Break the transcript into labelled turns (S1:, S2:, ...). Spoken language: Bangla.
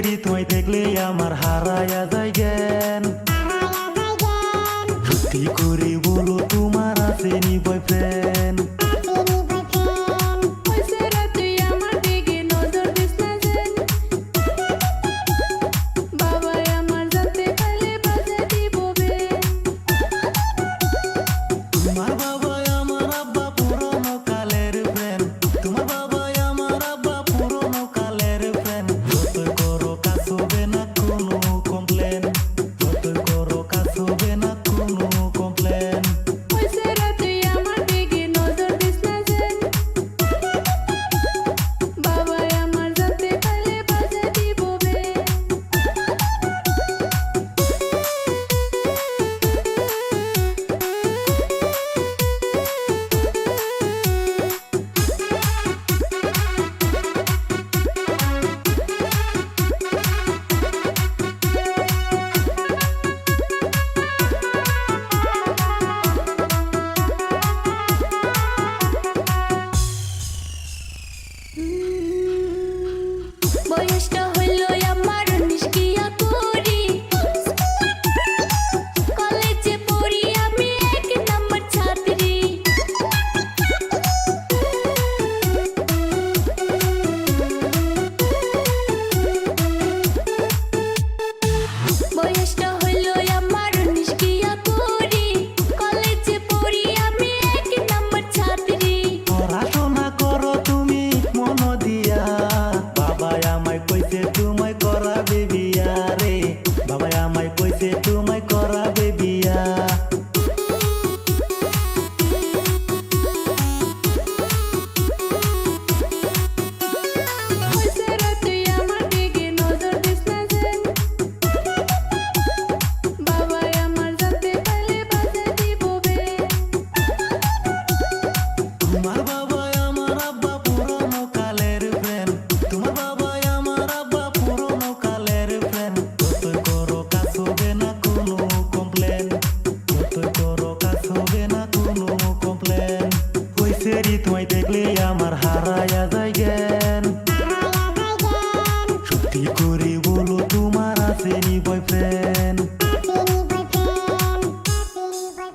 S1: সেরি তোমায় দেখলে আমার হারায়া যায় জ্ঞান। সত্যি করে বলো তোমার আসেনি বয়ফ্রেন্ড? তোমার বাবা আমার আব্বা পুরনো কালের ফ্রেন্ড, তোমার বাবা আমার আব্বা পুরনো কালের ফ্রেন্ড। যতই করো কাজ হবে না কোনো কমপ্লেন, যতই করো কাজ হবে না কোনো কমপ্লেন।
S2: বয়সটা হইল আমার 19 গিয়া করি, কলেজে পড়ি আমি 1 নাম্বার ছাত্রী। বয়সটা হইল আমার 19 গিয়া করি, কলেজে পড়ি আমি 1 নাম্বার ছাত্রী।
S1: পড়াশোনা করো তুমি মন দিয়া, বাবা আমায় কইছে তোমায় করাবে বিয়া রে, বাবা আমায় কইছে তোমায় করাবে বিয়া। তোমার বাবা আমার আব্বা পুরনো কালের ফ্রেন্ড, তোমার বাবা আমার আব্বা পুরনো কালের ফ্রেন্ড। যতই করো কাজ হবে না কোনো কমপ্লেন, যতই করো কাজ হবে না কোনো কমপ্লেন। ওই সেরি তোমায় দেখলে আমার হারায়া যায় জ্ঞান। সত্যি করে বলো তোমার আসেনি বয়ফ্রেন্ড?